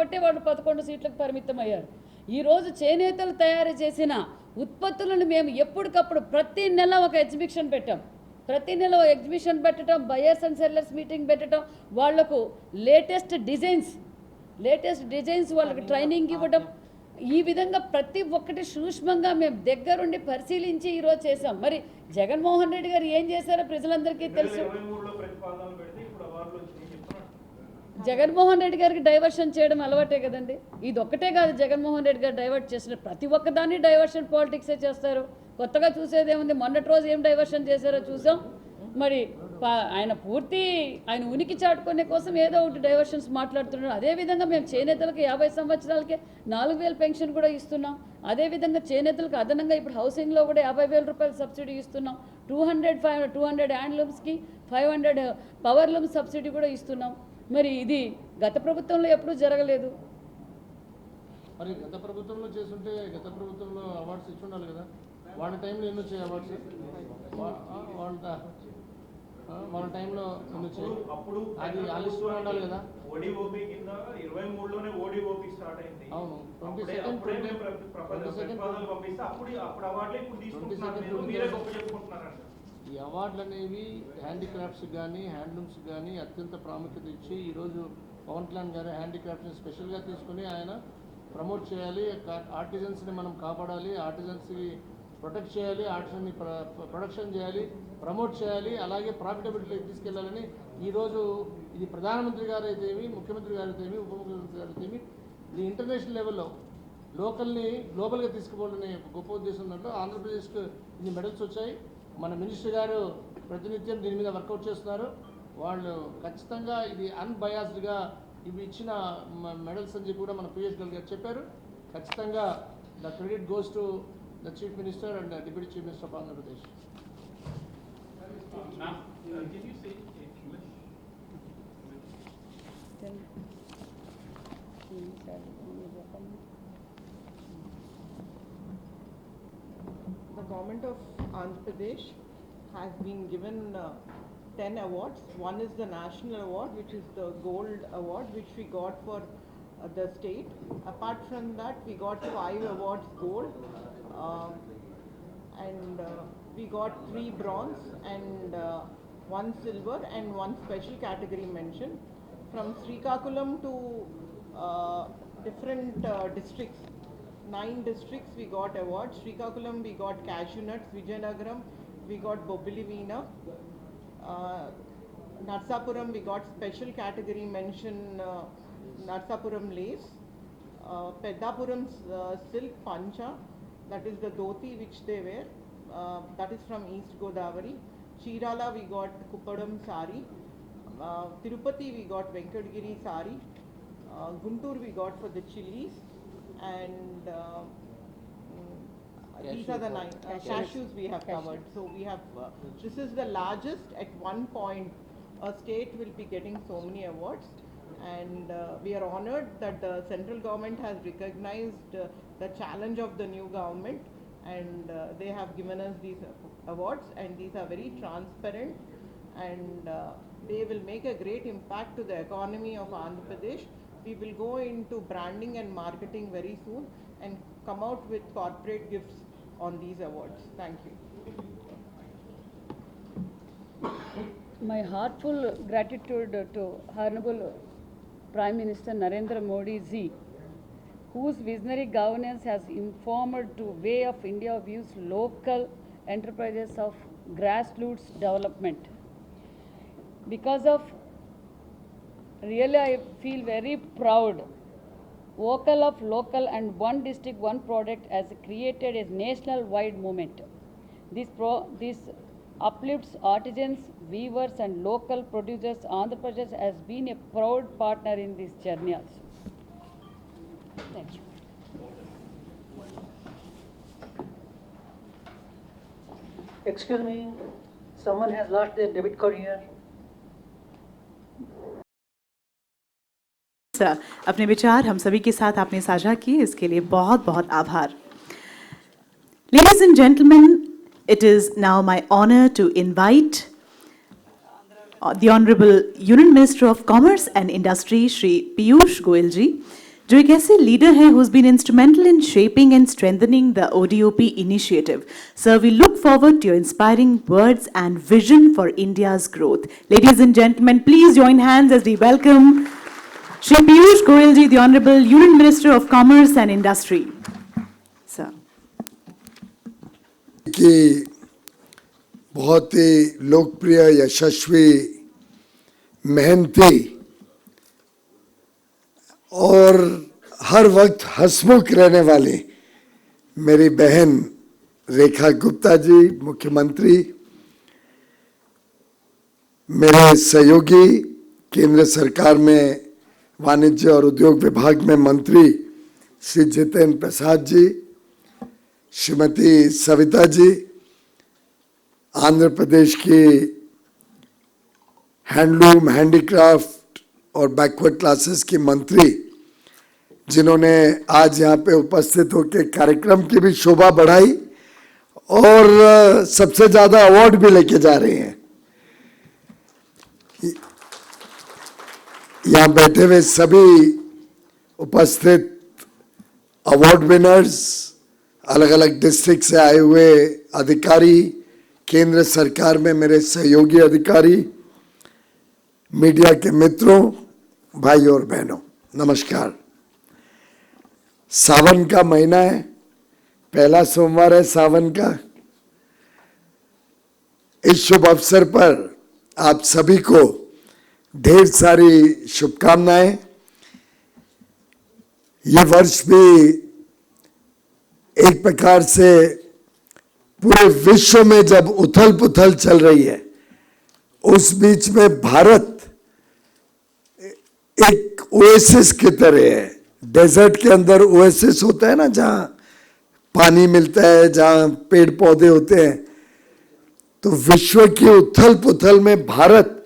కాబట్టి వాళ్ళు 11 సీట్లకు పరిమితమయ్యారు. ఈరోజు చేనేతలు తయారు చేసిన ఉత్పత్తులను మేము ఎప్పటికప్పుడు ప్రతి నెల ఒక ఎగ్జిబిషన్ పెట్టాం. ప్రతి నెల ఎగ్జిబిషన్ పెట్టడం, బయర్స్ అండ్ సెల్లర్స్ మీటింగ్ పెట్టడం, వాళ్లకు లేటెస్ట్ డిజైన్స్ వాళ్ళకి ట్రైనింగ్ ఇవ్వడం, ఈ విధంగా ప్రతి ఒక్కటి సూక్ష్మంగా మేము దగ్గరుండి పరిశీలించి ఈరోజు చేసాం. మరి జగన్మోహన్ రెడ్డి గారు ఏం చేశారో ప్రజలందరికీ తెలుసు. జగన్మోహన్ రెడ్డి గారికి డైవర్షన్ చేయడం అలవాటే కదండి. ఇది ఒక్కటే కాదు జగన్మోహన్ రెడ్డి గారు డైవర్ట్ చేసిన ప్రతి ఒక్కదాన్ని డైవర్షన్ పాలిటిక్సే చేస్తారు. కొత్తగా చూసేదేముంది, మొన్నటి రోజు ఏం డైవర్షన్ చేశారో చూసాం. మరి ఆయన ఉనికి చాటుకునే కోసం ఏదో ఒకటి డైవర్షన్స్ మాట్లాడుతున్నాడు. అదేవిధంగా మేము చేనేతలకు 50 సంవత్సరాలకే 4,000 పెన్షన్ కూడా ఇస్తున్నాం. అదేవిధంగా చేనేతలకు అదనంగా ఇప్పుడు హౌసింగ్లో కూడా 50,000 రూపాయలు సబ్సిడీ ఇస్తున్నాం. 200 హ్యాండ్లూమ్స్కి 500 పవర్ లూమ్స్ సబ్సిడీ కూడా ఇస్తున్నాం. మరి ఇది గత ప్రభుత్వంలో ఎప్పుడూ జరగలేదు. మరి గత ప్రభుత్వంలో చేస్తుంటే గత ప్రభుత్వంలో అవార్డ్స్ ఇచ్చి ఉండాలి కదా. వాళ్ళ టైంలో ఎన్ని వచ్చాయి అవార్డ్స్? వాళ్ళ టైంలో ఎన్ని వచ్చాయి? అప్పుడు అది ఆలిస్ట్ ఉండాలి కదా. ఓడిఓపి కింద 23లోనే ఓడిఓపి స్టార్ట్ అయింది. అవును, 22nd పంపిస్తే అప్పుడు అవార్డులు ఇప్పుడు తీసుకుంటున్నారు. మీరే గొప్ప చెప్పుకుంటున్నారంట. ఈ అవార్డులు అనేవి హ్యాండిక్రాఫ్ట్స్ కానీ హ్యాండ్లూమ్స్ కానీ అత్యంత ప్రాముఖ్యత ఇచ్చి ఈరోజు పవన్ కళ్యాణ్ గారు హ్యాండిక్రాఫ్ట్ని స్పెషల్గా తీసుకుని ఆయన ప్రమోట్ చేయాలి. ఆర్టిజన్స్ని మనం కాపాడాలి, ఆర్టిజన్స్కి ప్రొటెక్ట్ చేయాలి, ఆర్టిజన్ని ప్రొడక్షన్ చేయాలి, ప్రమోట్ చేయాలి, అలాగే ప్రాఫిటబిలిటీకి తీసుకెళ్లాలని ఈరోజు ఇది ప్రధానమంత్రి గారు అయితేమి, ముఖ్యమంత్రి గారు అయితేమి, ఉప ముఖ్యమంత్రి గారు అయితేమి ఇది ఇంటర్నేషనల్ లెవెల్లో లోకల్ని గ్లోబల్గా తీసుకుపోవాలనే గొప్ప ఉద్దేశం దాంట్లో ఆంధ్రప్రదేశ్కు ఇన్ని మెడల్స్ వచ్చాయి. మన మినిస్టర్ గారు ప్రతినిత్యం దీని మీద వర్కౌట్ చేస్తున్నారు. వాళ్ళు ఖచ్చితంగా ఇది అన్బయాస్డ్గా ఇవి ఇచ్చిన మెడల్స్ అని చెప్పి కూడా మన పీయూష్ గోయల్ గారు చెప్పారు. ఖచ్చితంగా the credit goes to the chief minister and deputy chief minister of Andhra Pradesh. The government of Andhra Pradesh has been given 10 awards. One is the national award, which is the gold award, which we got for the state. Apart from that, we got 5 awards gold, and we got 3 bronze and 1 silver and 1 special category mention. From Srikakulam to different districts, 9 districts we got awards. Srikakulam we got cashew nuts, Vijayanagaram we got Bobili Veena, Narsapuram we got special category mention Narsapuram lace, Pedapuram silk pancha, that is the dhoti which they wear, that is from East Godavari. Chirala we got Kuppadam sari, Tirupati we got Venkatgiri sari, Guntur we got for the chilies, and these are the 9 cashews we have covered. So we have this is the largest at one point a state will be getting so many awards, and we are honored that the central government has recognized the challenge of the new government, and they have given us these awards, and these are very transparent, and they will make a great impact to the economy of Andhra Pradesh. We will go into branding and marketing very soon and come out with corporate gifts on these awards. Thank you. My heartful gratitude to Honorable Prime Minister Narendra Modi ji, whose visionary governance has informed to way of India views local enterprises of grassroots development. Because of really I feel very proud. Vocal of local and one district, one product has created a national-wide movement. This uplifts artisans, weavers and local producers. Andhra Pradesh has been a proud partner in this journey also. Thank you. Excuse me, someone has lost their debit card here. अपने विचार हम सभी के साथ आपने साझा किए, इसके लिए बहुत बहुत आभार. Ladies and gentlemen, it is now my honor to invite the Honorable Union Minister of Commerce and Industry, Shri Piyush Goyal ji, जो एक ऐसे लीडर हैं who's been instrumental in shaping and strengthening the ODOP initiative. Sir, we look forward to your inspiring words and vision for India's growth. Ladies and gentlemen, please join hands as we welcome Shri Piyush Goyal ji, the Honorable Union Minister of Commerce and Industry. Sir. की बहुत ही लोकप्रिय यशस्वी मेहनती और हर वक्त हंसमुख रहने वाली मेरी बहन रेखा गुप्ता जी, मुख्यमंत्री, मेरे सहयोगी केंद्र सरकार में वाणिज्य और उद्योग विभाग में मंत्री श्री जितेंद्र प्रसाद जी, श्रीमती सविता जी, आंध्र प्रदेश की हैंडलूम, हैंडीक्राफ्ट और बैकवर्ड क्लासेस की मंत्री, जिन्होंने आज यहाँ पे उपस्थित होकर कार्यक्रम की भी शोभा बढ़ाई और सबसे ज्यादा अवार्ड भी लेके जा रहे हैं। यहाँ बैठे हुए सभी उपस्थित अवार्ड विनर्स, अलग अलग डिस्ट्रिक्ट से आए हुए अधिकारी, केंद्र सरकार में मेरे सहयोगी अधिकारी, मीडिया के मित्रों, भाई और बहनों, नमस्कार। सावन का महीना है, पहला सोमवार है सावन का। इस शुभ अवसर पर आप सभी को ढेर सारी शुभकामनाएं। ये वर्ष भी एक प्रकार से पूरे विश्व में जब उथल पुथल चल रही है, उस बीच में भारत एक ओएसिस की तरह है। डेजर्ट के अंदर ओएसिस होता है ना, जहां पानी मिलता है, जहां पेड़ पौधे होते हैं। तो विश्व की उथल पुथल में भारत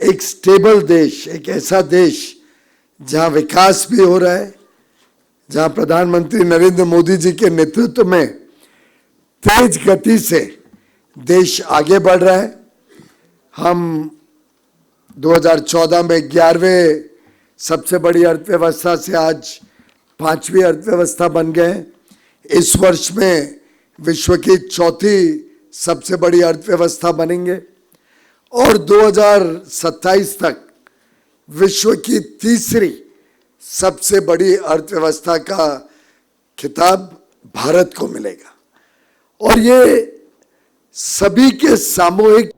एक स्टेबल देश, एक ऐसा देश जहां विकास भी हो रहा है, जहां प्रधानमंत्री नरेंद्र मोदी जी के नेतृत्व में तेज गति से देश आगे बढ़ रहा है। हम 2014 में 11वें सबसे बड़ी अर्थव्यवस्था से आज 5वीं अर्थव्यवस्था बन गए। इस वर्ष में विश्व की चौथी सबसे बड़ी अर्थव्यवस्था बनेंगे और 2027 तक विश्व की तीसरी सबसे बड़ी अर्थव्यवस्था का खिताब भारत को मिलेगा। और ये सभी के सामूहिक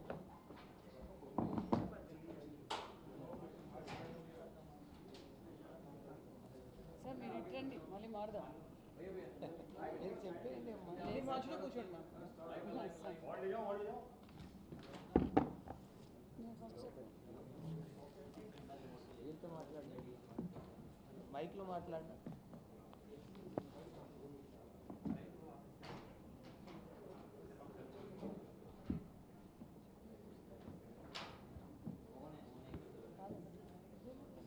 మైక్లో మాట్లాడినా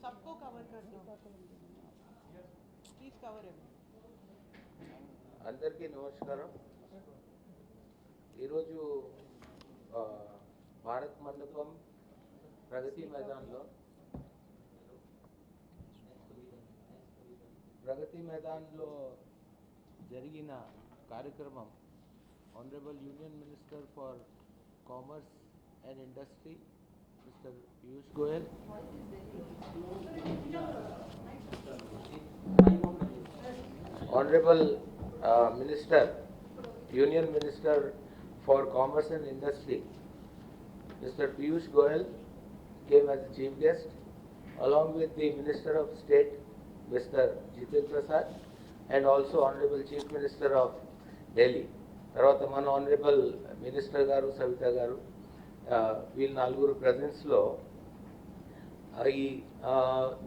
सबको कवर कर दो, प्लीज कवर एवरीवन। అందరికీ నమస్కారం। ఈరోజు భారత్ మండపం ప్రగతి మైదాన్లో జరిగిన కార్యక్రమం honourable union minister for commerce and industry mister Piyush Goyal, Honorable Minister, Union Minister for Commerce and Industry, Mr. Piyush Goyal came as the chief guest, along with the Minister of State, Mr. Jitendra Prasad, and also Honorable Chief Minister of Delhi. తర్వాత మన honourable minister గారు, సవిత గారు, వీళ్ళ నలుగురు ప్రెజెన్స్లో ఈ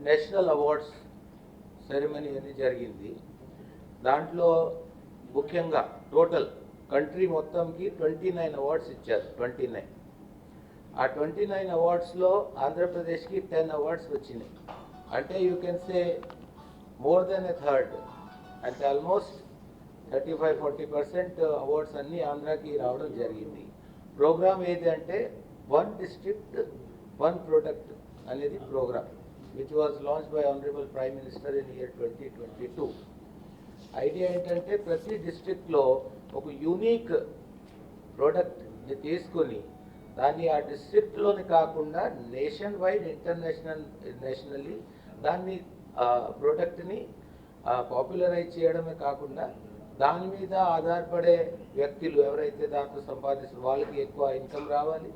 national awards ceremony అనేది జరిగింది. దాంట్లో ముఖ్యంగా టోటల్ కంట్రీ మొత్తంకి 29 అవార్డ్స్ ఇచ్చారు. 29 ఆ 29 అవార్డ్స్లో ఆంధ్రప్రదేశ్కి 10 అవార్డ్స్ వచ్చినాయి. అంటే you can say more than a third, అంటే ఆల్మోస్ట్ 35-40% అవార్డ్స్ అన్నీ ఆంధ్రాకి రావడం జరిగింది. ప్రోగ్రామ్ ఏది అంటే 1 district 1 product అనేది programme. which was launched by Honorable Prime Minister in year 2022. Idea ఏంటంటే ప్రతి డిస్ట్రిక్ట్లో ఒక యూనిక్ ప్రోడక్ట్ని తీసుకుని దాన్ని ఆ డిస్ట్రిక్ట్లోని కాకుండా నేషన్ వైడ్ నేషనల్లీ దాన్ని ప్రోడక్ట్ని పాపులరైజ్ చేయడమే కాకుండా దాని మీద ఆధారపడే వ్యక్తులు ఎవరైతే దాంట్లో సంపాదిస్తారు వాళ్ళకి ఎక్కువ ఇన్కమ్ రావాలి,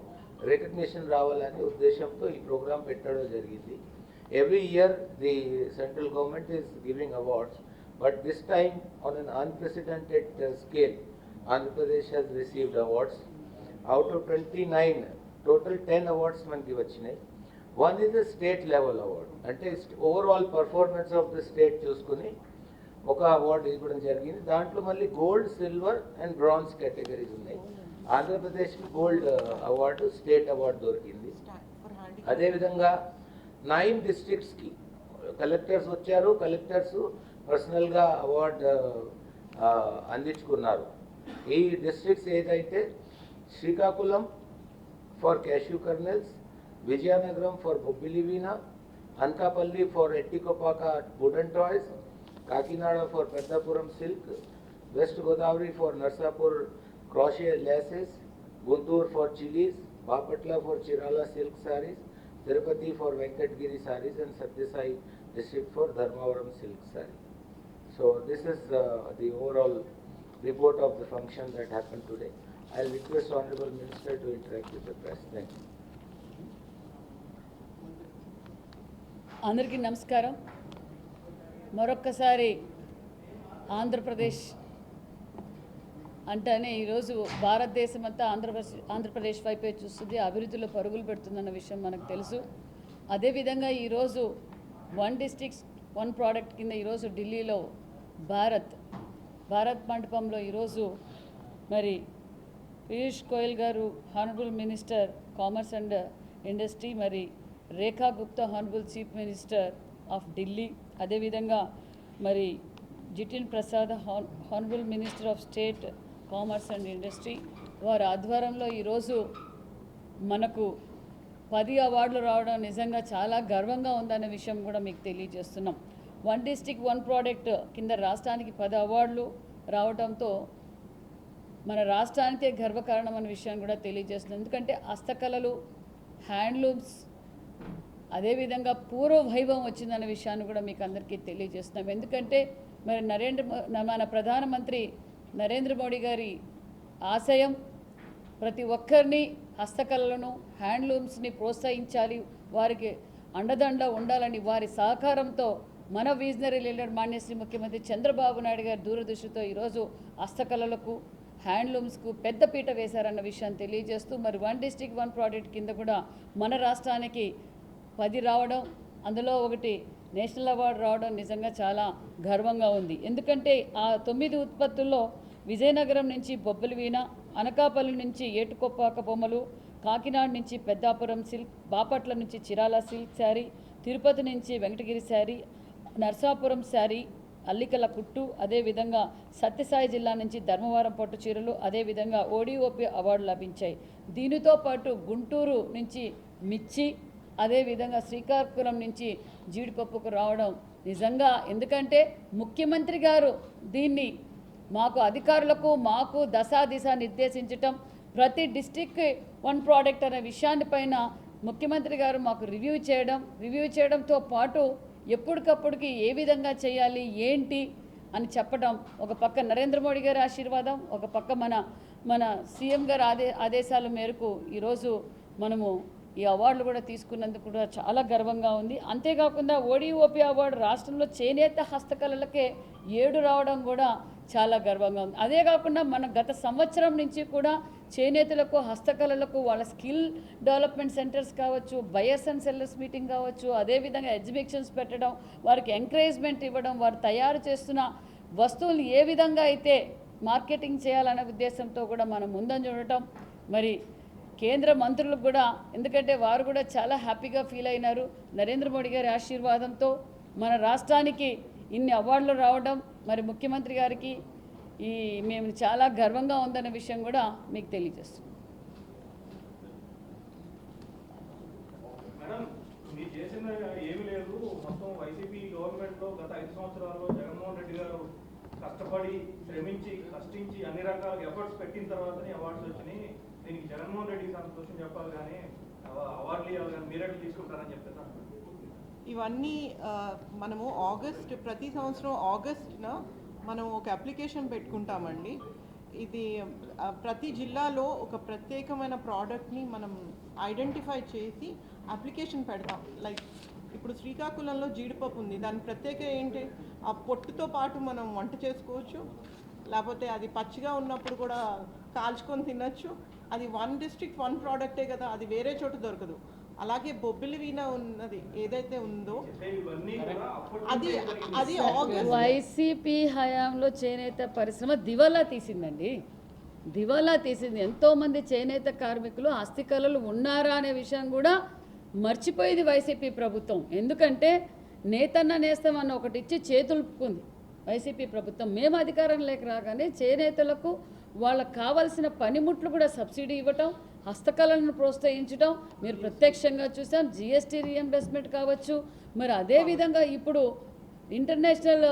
రికగ్నిషన్ రావాలనే ఉద్దేశంతో ఈ ప్రోగ్రాం పెట్టడం జరిగింది. Every year the central government is giving awards, but this time on an unprecedented scale Andhra Pradesh has received awards. Out of 29, total 10 awards manki vachinayi. One is a state level award. Ante overall performance of the state chuskuni oka award iవ్వడం జరిగింది. దాంట్లో మళ్ళీ gold, silver and bronze categories ఉన్నాయి. ఆంధ్రప్రదేశ్కి gold award, state award దొరికింది. అదేవిధంగా 9 డిస్ట్రిక్ట్స్కి collectors వచ్చారు. కలెక్టర్స్ పర్సనల్గా అవార్డు అందించుకున్నారు. ఈ డిస్ట్రిక్ట్స్ ఏదైతే Srikakulam for cashew kernels, Vizianagaram for Bobbili veena, Anakapalli for Etikoppaka wooden toys, Kakinada for Peddapuram silk, west Godavari for Narsapur crochet laces, Guntur for chillies, Bapatla for Chirala silk sarees, Tirupati for Venkatagiri sarees and Satyasai district for Dharmavaram silk saree. So this is the overall report of the function that happened today. I'll request Honorable Minister to interact with the press. Thank you. అందరికీ నమస్కారం. మరొక్కసారి ఆంధ్రప్రదేశ్ అంటేనే ఈరోజు భారతదేశం అంతా ఆంధ్రప్రదేశ్ వైపే చూస్తుంది, అభివృద్ధిలో పరుగులు పెడుతుందన్న విషయం మనకు తెలుసు. అదేవిధంగా ఈరోజు 1 డిస్ట్రిక్ట్ 1 ప్రోడక్ట్ కింద ఈరోజు ఢిల్లీలో భారత్ మండపంలో ఈరోజు మరి Piyush Goyal garu, honourable minister commerce and industry, మరి Rekha Gupta honourable chief minister of Delhi, అదేవిధంగా మరి Jitin Prasad honourable minister of state commerce and industry వారి ఆధ్వర్యంలో ఈరోజు మనకు 10 అవార్డులు రావడం నిజంగా చాలా గర్వంగా ఉందనే విషయం కూడా మీకు తెలియజేస్తున్నాం. 1 డిస్ట్రిక్ట్ 1 ప్రోడక్ట్ కింద రాష్ట్రానికి 10 అవార్డులు రావడంతో మన రాష్ట్రానికే గర్వకారణం అనే విషయాన్ని కూడా తెలియజేస్తున్నాం. ఎందుకంటే హస్తకళలు, హ్యాండ్లూమ్స్, అదేవిధంగా పూర్వ వైభవం వచ్చిందనే విషయాన్ని కూడా మీకు అందరికీ తెలియజేస్తున్నాం. ఎందుకంటే మరి మన ప్రధానమంత్రి నరేంద్ర మోడీ గారి ఆశయం ప్రతి ఒక్కరిని హస్తకళలను, హ్యాండ్లూమ్స్ని ప్రోత్సహించాలి, వారికి అండదండ ఉండాలని వారి సహకారంతో మన విజనరీ లీడర్ మాన్యశ్రీ ముఖ్యమంత్రి చంద్రబాబు నాయుడు గారి దూరదృష్టితో ఈరోజు హస్తకళలకు, హ్యాండ్లూమ్స్కు పెద్దపీట వేశారన్న విషయాన్ని తెలియజేస్తూ మరి 1 డిస్ట్రిక్ట్ 1 ప్రోడక్ట్ కింద కూడా మన రాష్ట్రానికి 10 రావడం, అందులో ఒకటి నేషనల్ అవార్డు రావడం నిజంగా చాలా గర్వంగా ఉంది. ఎందుకంటే ఆ 9 ఉత్పత్తుల్లో విజయనగరం నుంచి బొబ్బిలి వీణ, అనకాపల్లి నుంచి ఏటుకొప్పాక బొమ్మలు, కాకినాడ నుంచి పెద్దాపురం సిల్క్, బాపట్ల నుంచి చిరాల సిల్క్ శారీ, తిరుపతి నుంచి వెంకటగిరి శారీ, నర్సాపురం శారీ, అల్లికల కుట్టు, అదేవిధంగా సత్యసాయి జిల్లా నుంచి ధర్మవరం పట్టు చీరలు, అదేవిధంగా ODOP అవార్డు లభించాయి. దీనితో పాటు గుంటూరు నుంచి మిర్చి, అదేవిధంగా శ్రీకాకుళం నుంచి జీడిపప్పుకు రావడం నిజంగా, ఎందుకంటే ముఖ్యమంత్రి గారు దీన్ని మాకు అధికారులకు మాకు దశ నిర్దేశించటం, ప్రతి డిస్ట్రిక్ట్ 1 ప్రోడక్ట్ అనే విషయాన్ని పైన ముఖ్యమంత్రి గారు మాకు రివ్యూ చేయడంతో పాటు ఎప్పటికప్పటికి ఏ విధంగా చేయాలి ఏంటి అని చెప్పడం, ఒక పక్క నరేంద్ర మోడీ గారి ఆశీర్వాదం, ఒక పక్క మన సీఎం గారి ఆదేశాల మేరకు ఈరోజు మనము ఈ అవార్డులు కూడా తీసుకున్నందుకు కూడా చాలా గర్వంగా ఉంది. అంతేకాకుండా ODOP అవార్డు రాష్ట్రంలో చేనేత హస్తకళలకే 7 రావడం కూడా చాలా గర్వంగా ఉంది. అదే కాకుండా మన గత సంవత్సరం నుంచి కూడా చేనేతలకు, హస్తకళలకు వాళ్ళ స్కిల్ డెవలప్మెంట్ సెంటర్స్ కావచ్చు, బయర్స్ అండ్ సెల్లర్స్ మీటింగ్ కావచ్చు, అదేవిధంగా ఎగ్జిబిషన్స్ పెట్టడం, వారికి ఎంకరేజ్మెంట్ ఇవ్వడం, వారు తయారు చేస్తున్న వస్తువులు ఏ విధంగా అయితే మార్కెటింగ్ చేయాలనే ఉద్దేశంతో కూడా మనం ముందంజ ఉండటం, మరి కేంద్ర మంత్రులకు కూడా, ఎందుకంటే వారు కూడా చాలా హ్యాపీగా ఫీల్ అయినారు నరేంద్ర మోడీ గారి ఆశీర్వాదంతో మన రాష్ట్రానికి ఇన్ని అవార్డులు రావడం, మరి ముఖ్యమంత్రి గారికి మేము చాలా గర్వంగా ఉందనే విషయం కూడా మీకు తెలియజేస్తున్నాం. మేడం, మీరు చేసిన ఏమీ లేదు, వైసీపీ గవర్నమెంట్లో గత 5 సంవత్సరాల్లో జగన్మోహన్ రెడ్డి గారు కష్టపడి కష్టించి అన్ని రకాల ఎఫర్ట్స్ పెట్టిన తర్వాతనే అవార్డ్స్ వచ్చినాయి. దీనికి జగన్మోహన్ రెడ్డికి సంతోషం చెప్పాలి కానీ అవార్డులు ఇవ్వాలి కానీ మీరెట్లు తీసుకుంటారని చెప్తాను. ఇవన్నీ మనము ప్రతి సంవత్సరం ఆగస్ట్న మనం ఒక అప్లికేషన్ పెట్టుకుంటామండి. ఇది ప్రతి జిల్లాలో ఒక ప్రత్యేకమైన ప్రోడక్ట్ని మనం ఐడెంటిఫై చేసి అప్లికేషన్ పెడతాం. లైక్ ఇప్పుడు శ్రీకాకుళంలో జీడిపప్పు ఉంది, దాని ప్రత్యేక ఏంటి, ఆ పొట్టుతో పాటు మనం వంట చేసుకోవచ్చు, లేకపోతే అది పచ్చిగా ఉన్నప్పుడు కూడా కాల్చుకొని తినచ్చు. అది 1 డిస్ట్రిక్ట్ 1 ప్రోడక్టే కదా, అది వేరే చోట దొరకదు. అలాగే బొబ్బిలి వీణ ఉన్నది ఏదైతే ఉందో అది ఆగస్ట్ వైసీపీ హయాంలో చేనేత పరిశ్రమ దివాలా తీసిందండి. దివాలా తీసింది. ఎంతోమంది చేనేత కార్మికులు హస్తకళలు ఉన్నారా అనే విషయం కూడా మర్చిపోయింది వైసీపీ ప్రభుత్వం. ఎందుకంటే నేతన్న నేస్తం అన్న ఒకటి ఇచ్చి చేతులుపుకుంది వైసీపీ ప్రభుత్వం. మేము అధికారంలోకి రాగానే చేనేతలకు వాళ్ళకు కావాల్సిన పనిముట్లు కూడా సబ్సిడీ ఇవ్వటం, హస్తకళలను ప్రోత్సహించడం మీరు ప్రత్యక్షంగా చూసాం. జిఎస్టీ రీఎంబర్స్మెంట్ కావచ్చు. మరి అదేవిధంగా ఇప్పుడు ఇంటర్నేషనల్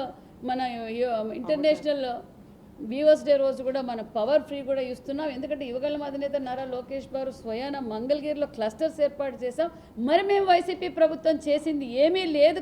వ్యూవర్స్ డే రోజు కూడా మనం పవర్ ఫ్రీ కూడా ఇస్తున్నాం. ఎందుకంటే యువగళం అధినేత నారా లోకేష్ బారు స్వయాన మంగళగిరిలో క్లస్టర్స్ ఏర్పాటు చేశాం. మరి మేము వైసీపీ ప్రభుత్వం చేసింది ఏమీ లేదు.